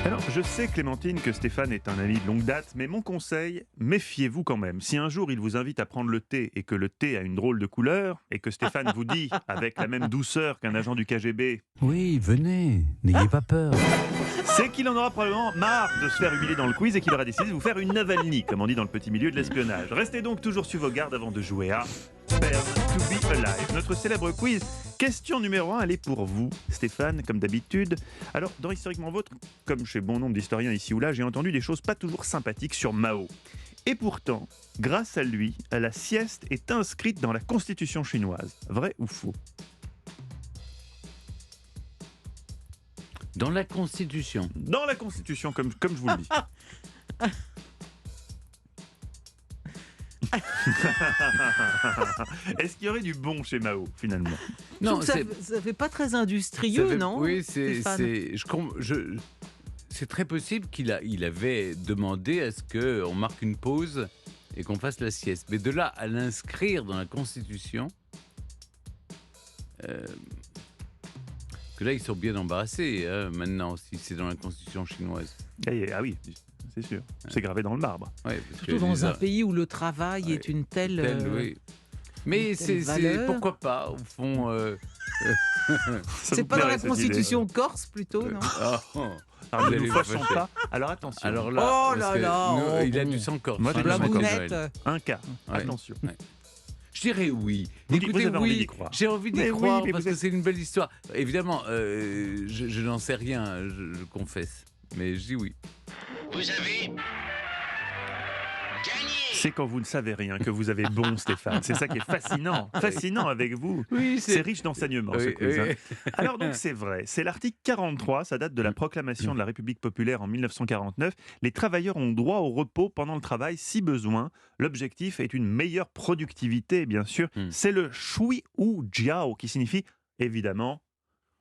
Alors, je sais, Clémentine, que Stéphane est un ami de longue date, mais mon conseil, méfiez-vous quand même. Si un jour il vous invite à prendre le thé et que le thé a une drôle de couleur, et que Stéphane vous dit, avec la même douceur qu'un agent du KGB, Oui, venez, n'ayez pas peur. c'est qu'il en aura probablement marre de se faire humilier dans le quiz et qu'il aura décidé de vous faire une Navalny, comme on dit dans le petit milieu de l'espionnage. Restez donc toujours sur vos gardes avant de jouer à Burn to be Alive, notre célèbre quiz. Question numéro 1, elle est pour vous, Stéphane, comme d'habitude. Alors, dans Historiquement Vôtre, comme chez bon nombre d'historiens ici ou là, j'ai entendu des choses pas toujours sympathiques sur Mao. Et pourtant, grâce à lui, la sieste est inscrite dans la constitution chinoise. Vrai ou faux ? Dans la Constitution. Dans la constitution, comme je vous le dis. Est-ce qu'il y aurait du bon chez Mao, finalement ? Non, ça fait pas très industrieux, non Oui, Stéphane c'est très possible qu'il avait demandé à ce qu'on marque une pause et qu'on fasse la sieste. Mais de là à l'inscrire dans la Constitution, que là, ils sont bien embarrassés, maintenant, si c'est dans la Constitution chinoise. Ah oui, c'est sûr. C'est gravé dans le marbre. Ouais, parce Surtout dans un pays où le travail est une telle... oui. Mais une telle c'est valeur. pourquoi pas, au fond. Ça C'est vous pas dans plairait, la cette Constitution corse, plutôt, non Alors, Vous ne allez nous vous fâchons fâcher. pas. Alors attention. Alors là, Oh parce là que là, nous, oh il a bon. du sang corse. Moi, j'ai hein, du sang le corse. Noël. Un cas. Ouais. Attention. Ouais. Je dirais oui. Vous Écoutez, avez envie oui, d'y croire. j'ai envie d'y Mais oui, croire mais parce vous que êtes- c'est une belle histoire. Évidemment, je n'en sais rien, je confesse. Mais je dis oui. Vous avez gagné. C'est quand vous ne savez rien que vous avez bon, Stéphane. C'est ça qui est fascinant. Fascinant avec vous. Oui, C'est riche d'enseignements, ce quiz. Hein. Alors donc c'est vrai, c'est l'article 43, ça date de la proclamation de la République populaire en 1949. Les travailleurs ont droit au repos pendant le travail si besoin. L'objectif est une meilleure productivité, bien sûr. C'est le shui ou jiao qui signifie évidemment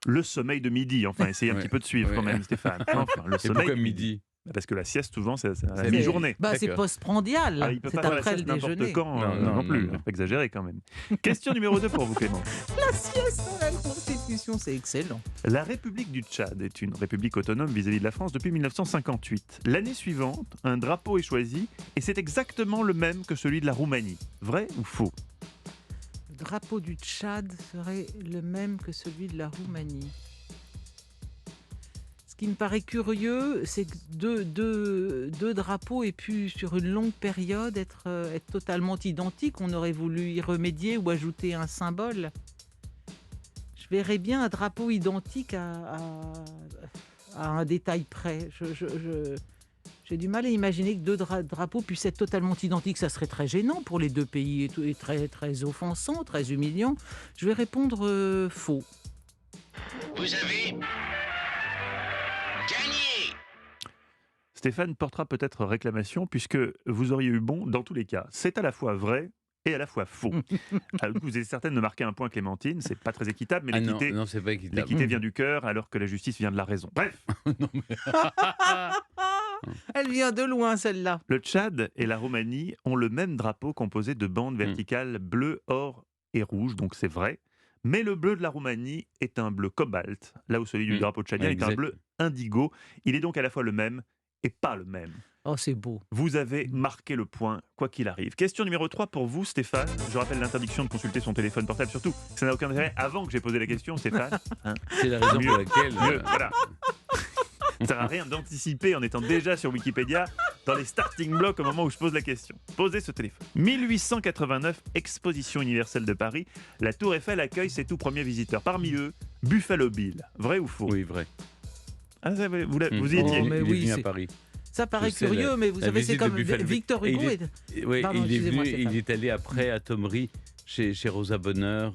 le sommeil de midi. Enfin, essayez un Ouais. petit peu de suivre quand Ouais. même, Stéphane. Enfin, le Et sommeil pourquoi de midi? Parce que la sieste, souvent, c'est à la C'est- mi-journée. C'est D'accord. postprandial, Ah, il peut c'est pas faire la après le sieste n'importe déjeuner. quand Non, non plus. non. Faut pas exagérer quand même. Question numéro 2 pour vous, Clément. La sieste dans la Constitution, c'est excellent. La République du Tchad est une république autonome vis-à-vis de la France depuis 1958. L'année suivante, un drapeau est choisi et c'est exactement le même que celui de la Roumanie. Vrai ou faux ? Le drapeau du Tchad serait le même que celui de la Roumanie. Ce qui me paraît curieux, c'est que deux drapeaux aient pu, sur une longue période, être totalement identiques. On aurait voulu y remédier ou ajouter un symbole. Je verrais bien un drapeau identique à un détail près. J'ai du mal à imaginer que deux drapeaux puissent être totalement identiques. Ça serait très gênant pour les deux pays et très, très offensant, très humiliant. Je vais répondre faux. Vous avez gagné. Stéphane portera peut-être réclamation puisque vous auriez eu bon dans tous les cas. C'est à la fois vrai et à la fois faux. Alors, vous êtes certaine de marquer un point, Clémentine. C'est pas très équitable, mais Ah non, l'équité... non, c'est pas équitable. L'équité vient du cœur alors que la justice vient de la raison. Bref, Elle vient de loin, celle-là. le Tchad et la Roumanie ont le même drapeau composé de bandes verticales bleu, or et rouge, donc c'est vrai. Mais le bleu de la Roumanie est un bleu cobalt, là où celui du drapeau tchadien est un Exact. bleu indigo. Il est donc à la fois le même et pas le même. Oh, c'est beau. Vous avez marqué le point, quoi qu'il arrive. Question numéro 3 pour vous, Stéphane. Je rappelle l'interdiction de consulter son téléphone portable, surtout. Ça n'a aucun intérêt avant que j'ai posé la question, Stéphane. Hein. C'est la raison Mieux. pour laquelle. Mieux, voilà. Ça ne sert à rien d'anticiper en étant déjà sur Wikipédia dans les starting blocks au moment où je pose la question. Posez ce téléphone. 1889, Exposition universelle de Paris. La Tour Eiffel accueille ses tout premiers visiteurs. Parmi eux, Buffalo Bill. Vrai ou faux ? Oui, vrai. Ah, ça, vous y Oh, étiez. mais il est oui, venu à c'est- Paris. Ça paraît Je sais, curieux, mais vous la savez, c'est visite de comme Buffalo. Victor Et Hugo. Oui, Pardon, il est excusez-moi, venu, Stéphane. il est allé après à Thomery, chez Rosa Bonheur.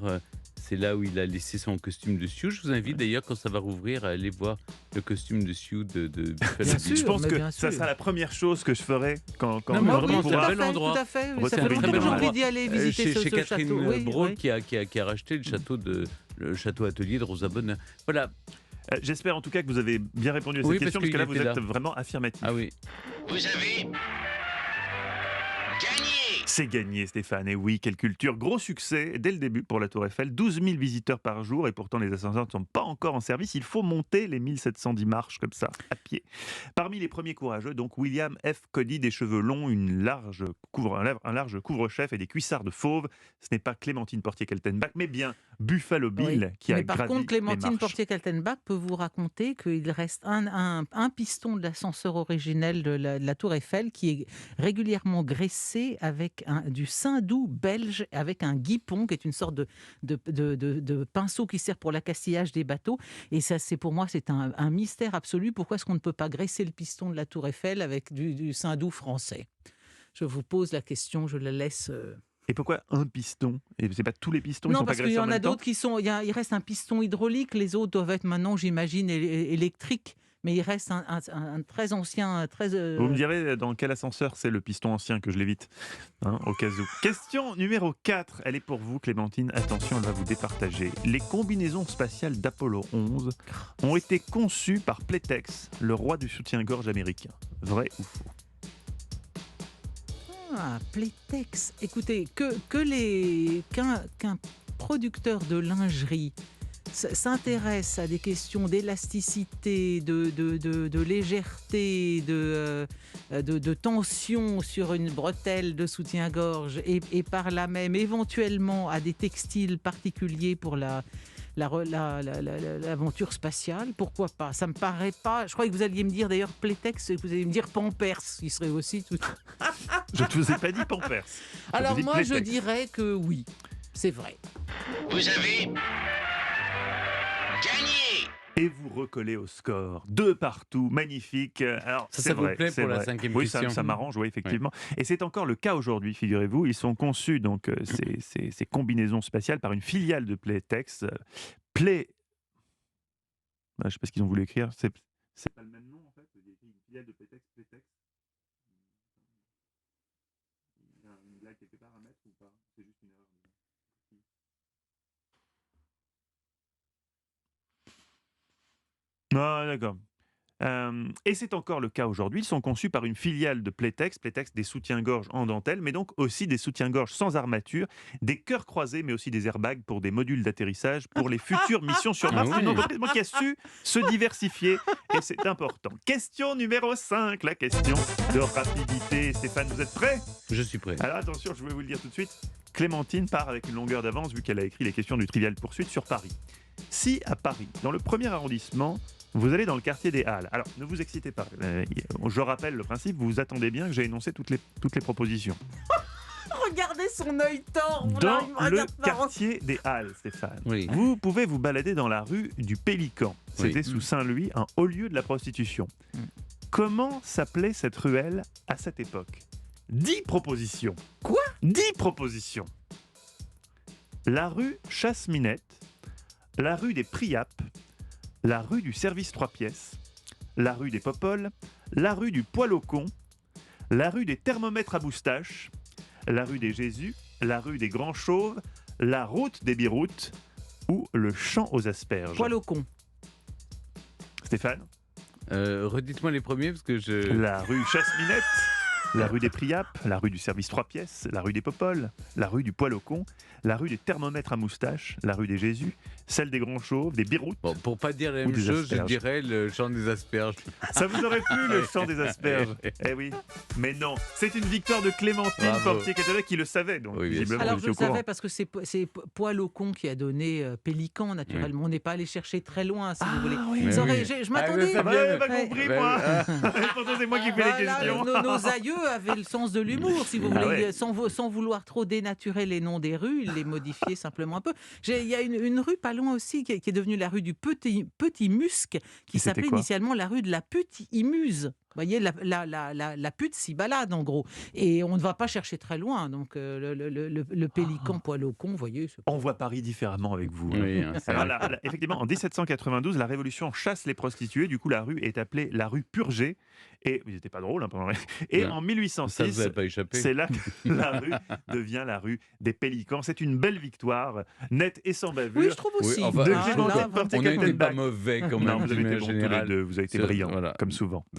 C'est là où il a laissé son costume de Sioux. Je vous invite d'ailleurs, quand ça va rouvrir, à aller voir le costume de Sioux de Buffalo Bien Bill. sûr. Je pense mais que bien ça sûr. sera la première chose que je ferai quand Non, mais on vraiment, pourra- c'est un bel endroit. Tout à fait. Ouais, Ça c'est un fait bel longtemps que j'ai endroit. envie d'y aller visiter chez ce Catherine château. Oui, Brault oui. qui a racheté le château atelier de Rosa Bonheur. Voilà. J'espère en tout cas que vous avez bien répondu à cette Oui, question, parce parce que là qu'il vous était êtes là. vraiment affirmatif. Ah oui. Vous avez gagné. C'est gagné, Stéphane. Et oui, quelle culture. Gros succès dès le début pour la Tour Eiffel. 12 000 visiteurs par jour et pourtant les ascenseurs ne sont pas encore en service. Il faut monter les 1710 marches comme ça, à pied. Parmi les premiers courageux, donc William F. Cody, des cheveux longs, un large couvre-chef et des cuissards de fauve. Ce n'est pas Clémentine Portier-Kaltenbach, mais bien Buffalo Bill qui a Mais par gravi contre, les Clémentine marches. Portier-Kaltenbach peut vous raconter qu'il reste un piston de l'ascenseur originel de la Tour Eiffel qui est régulièrement graissé avec du saindoux belge avec un guipon qui est une sorte de pinceau qui sert pour l'accastillage des bateaux. Et ça, pour moi, c'est un mystère absolu. Pourquoi est-ce qu'on ne peut pas graisser le piston de la Tour Eiffel avec du saindoux français? Je vous pose la question, je la laisse... Et pourquoi un piston? Et c'est pas tous les pistons, ils Non, sont pas parce qu'il graissés y en en a même temps? d'autres qui sont... Il reste un piston hydraulique, les autres doivent être maintenant, j'imagine, électriques. Mais il reste un très ancien... Vous me direz dans quel ascenseur c'est le piston ancien que je l'évite, au cas où. Question numéro 4, elle est pour vous Clémentine, attention, elle va vous départager. Les combinaisons spatiales d'Apollo 11 ont été conçues par Playtex, le roi du soutien-gorge américain. Vrai ou faux? Playtex. Écoutez, qu'un producteur de lingerie s'intéresse à des questions d'élasticité, de légèreté, de tension sur une bretelle de soutien-gorge et par là même éventuellement à des textiles particuliers pour l'aventure spatiale, pourquoi pas? Ça me paraît pas. Je croyais que vous alliez me dire d'ailleurs Playtex, vous alliez me dire Pampers, qui serait aussi tout. Je ne vous ai pas dit Pampers. Alors vous ai dit moi je Playtex. dirais que oui, c'est vrai. Vous avez gagné. Et vous recollez au score. 2 partout, magnifique. Alors, Ça c'est vous vrai, plaît c'est pour la vrai. 5e Oui, question? ça m'arrange, oui, effectivement. Et c'est encore le cas aujourd'hui, figurez-vous. Ils sont conçus, donc, ces combinaisons spatiales par une filiale de Playtex. Je ne sais pas ce qu'ils ont voulu écrire. C'est pas le même nom, en fait. Il y a écrit une filiale de Playtex. Il y a une blague quelque part à mettre ou pas? C'est juste une erreur. Ah, d'accord. Et c'est encore le cas aujourd'hui. Ils sont conçus par une filiale de Playtex, des soutiens-gorge en dentelle, mais donc aussi des soutiens-gorge sans armature, des cœurs croisés, mais aussi des airbags pour des modules d'atterrissage pour les futures missions sur Mars. Ah C'est une oui. entreprise qui a su se diversifier et c'est important. Question numéro 5, la question de rapidité. Stéphane, vous êtes prêt? Je suis prêt. Alors attention, je vais vous le dire tout de suite. Clémentine part avec une longueur d'avance vu qu'elle a écrit les questions du Trivial Poursuite sur Paris. Si à Paris, dans le premier arrondissement, vous allez dans le quartier des Halles. Alors, ne vous excitez pas. Je rappelle le principe, vous attendez bien que j'ai énoncé toutes les propositions. Regardez son œil tort. Dans le quartier des Halles, Stéphane, Oui. vous pouvez vous balader dans la rue du Pélican. C'était Oui. sous Saint-Louis, un haut lieu de la prostitution. Comment s'appelait cette ruelle à cette époque? 10 propositions. Quoi? 10 propositions. La rue Chasse-Minette, la rue des Priapes, la rue du Service 3 pièces, la rue des Popoles, la rue du Poil au con, la rue des Thermomètres à moustache, la rue des Jésus, la rue des Grands Chauves, la route des Biroutes ou le champ aux asperges. Poil au con. Stéphane? Redites-moi les premiers parce que je. La rue Chasse-Minette, la rue des Priapes, la rue du Service 3 pièces, la rue des Popoles, la rue du Poil au con, la rue des Thermomètres à moustache, la rue des Jésus, celle des Grands Chauves, des Biroutes. Bon, pour pas dire la Ou même des chose, je asperges. dirais le champ des asperges. Ça vous aurait plu le champ des asperges? Eh oui, mais non. C'est une victoire de Clémentine Bravo. Portier-Kaltenbach qui le savait, donc Oui, bien sûr. visiblement Alors vous je étiez le au courant. savais parce que c'est Poil au con qui a donné Pélican naturellement. On n'est pas allé chercher très loin si vous voulez. Mais Ça aurait- oui. je Ah, m'attendais. mais Ah bah, j'avais pas Ouais, compris, ouais, moi. ouais. Pourtant, c'est moi qui fais les Voilà, questions. nos aïeux avaient le sens de l'humour, si vous Ah voulez, ouais. sans vouloir trop dénaturer les noms des rues, ils les modifiaient simplement un peu. Il y a une rue pas loin aussi qui est devenue la rue du Petit Musc, qui Et c'était s'appelait quoi? initialement la rue de la Petite Imuse. Vous voyez, la pute s'y balade en gros. Et on ne va pas chercher très loin. Donc le Pélican Poil au con, vous voyez. On voit Paris différemment avec vous. Oui, hein, c'est Alors vrai. effectivement, en 1792, la Révolution chasse les prostituées. Du coup, la rue est appelée la rue Purgée. Et ils n'étaient pas drôles, hein, pendant... Et Ouais. en Ça, vous 1806, n'avez pas échappé. c'est là que la rue devient la rue des Pélicans. C'est une belle victoire, nette et sans bavure. Oui, je trouve aussi. enfin, de je Clémentine trouve là, On n'a été pas Portier-Kaltenbach. mauvais quand Non, même, vous avez d'une été manière bons tous les générale. deux, vous avez été C'est- brillants, voilà. comme souvent.